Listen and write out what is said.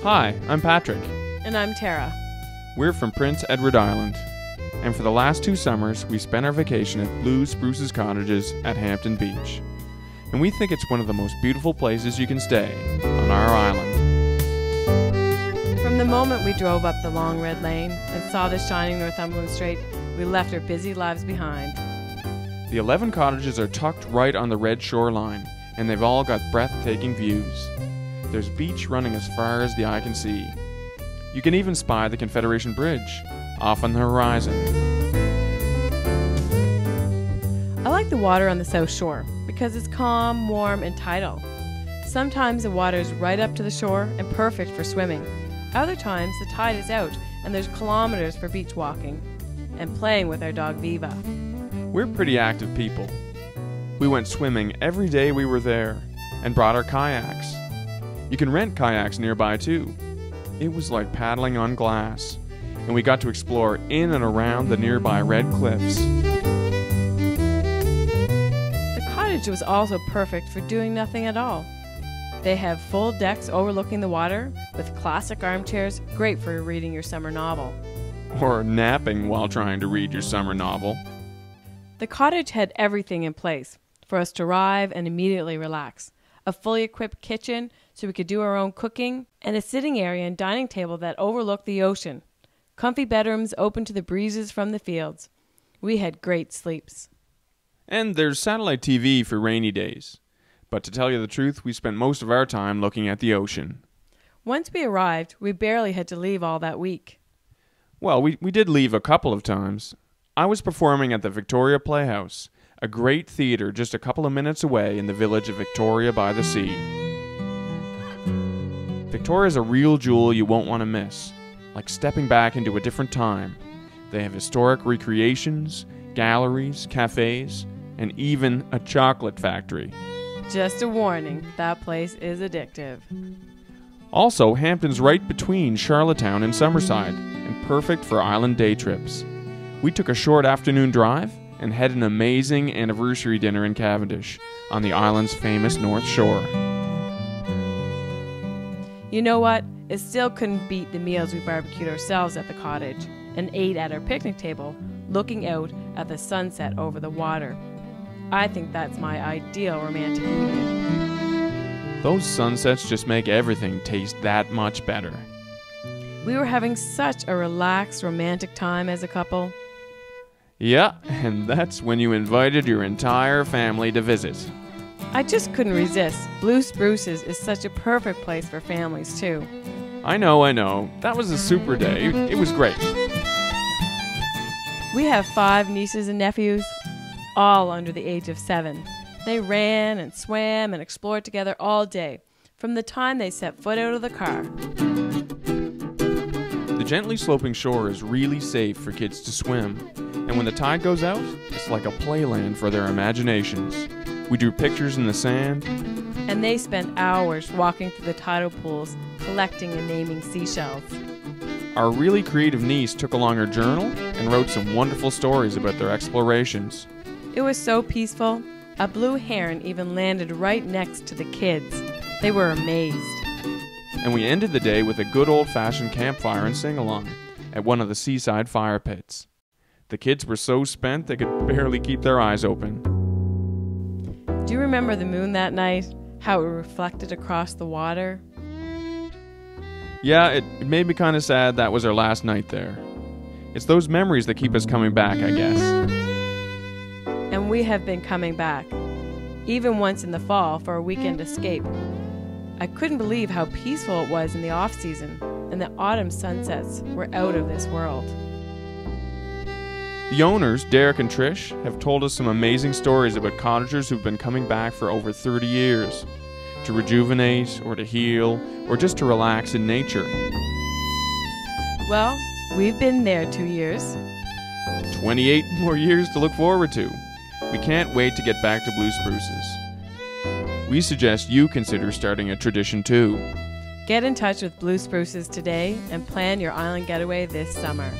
Hi, I'm Patrick. And I'm Tara. We're from Prince Edward Island. And for the last 2 summers, we spent our vacation at Blue Spruces Cottages at Hampton Beach. And we think it's one of the most beautiful places you can stay on our island. From the moment we drove up the long red lane and saw the shining Northumberland Strait, we left our busy lives behind. The 11 cottages are tucked right on the red shoreline, and they've all got breathtaking views. There's beach running as far as the eye can see. You can even spy the Confederation Bridge off on the horizon. I like the water on the South Shore because it's calm, warm, and tidal. Sometimes the water is right up to the shore and perfect for swimming. Other times the tide is out and there's kilometers for beach walking and playing with our dog Viva. We're pretty active people. We went swimming every day we were there and brought our kayaks. You can rent kayaks nearby too. It was like paddling on glass, and we got to explore in and around the nearby red cliffs. The cottage was also perfect for doing nothing at all. They have full decks overlooking the water with classic armchairs, great for reading your summer novel. Or napping while trying to read your summer novel. The cottage had everything in place for us to arrive and immediately relax. A fully equipped kitchen so we could do our own cooking, and a sitting area and dining table that overlooked the ocean. Comfy bedrooms open to the breezes from the fields. We had great sleeps. And there's satellite TV for rainy days. But to tell you the truth, we spent most of our time looking at the ocean. Once we arrived, we barely had to leave all that week. Well, we did leave a couple of times. I was performing at the Victoria Playhouse, a great theater just a couple of minutes away in the village of Victoria by the Sea. Victoria's a real jewel you won't want to miss, like stepping back into a different time. They have historic recreations, galleries, cafes, and even a chocolate factory. Just a warning, that place is addictive. Also, Hampton's right between Charlottetown and Summerside, and perfect for island day trips. We took a short afternoon drive and had an amazing anniversary dinner in Cavendish on the island's famous North Shore. You know what? It still couldn't beat the meals we barbecued ourselves at the cottage and ate at our picnic table, looking out at the sunset over the water. I think that's my ideal romantic evening. Those sunsets just make everything taste that much better. We were having such a relaxed, romantic time as a couple. Yeah, and that's when you invited your entire family to visit. I just couldn't resist. Blue Spruces is such a perfect place for families, too. I know. That was a super day. It was great. We have 5 nieces and nephews, all under the age of 7. They ran and swam and explored together all day, from the time they set foot out of the car. The gently sloping shore is really safe for kids to swim, and when the tide goes out, it's like a playland for their imaginations. We drew pictures in the sand. And they spent hours walking through the tidal pools, collecting and naming seashells. Our really creative niece took along her journal and wrote some wonderful stories about their explorations. It was so peaceful. A blue heron even landed right next to the kids. They were amazed. And we ended the day with a good old-fashioned campfire and sing-along at one of the seaside fire pits. The kids were so spent they could barely keep their eyes open. Do you remember the moon that night? How it reflected across the water? Yeah, it made me kind of sad that was our last night there. It's those memories that keep us coming back, I guess. And we have been coming back, even once in the fall for a weekend escape. I couldn't believe how peaceful it was in the off-season, and the autumn sunsets were out of this world. The owners, Derek and Trish, have told us some amazing stories about cottagers who've been coming back for over 30 years, to rejuvenate, or to heal, or just to relax in nature. Well, we've been there 2 years. 28 more years to look forward to. We can't wait to get back to Blue Spruces. We suggest you consider starting a tradition too. Get in touch with Blue Spruces today and plan your island getaway this summer.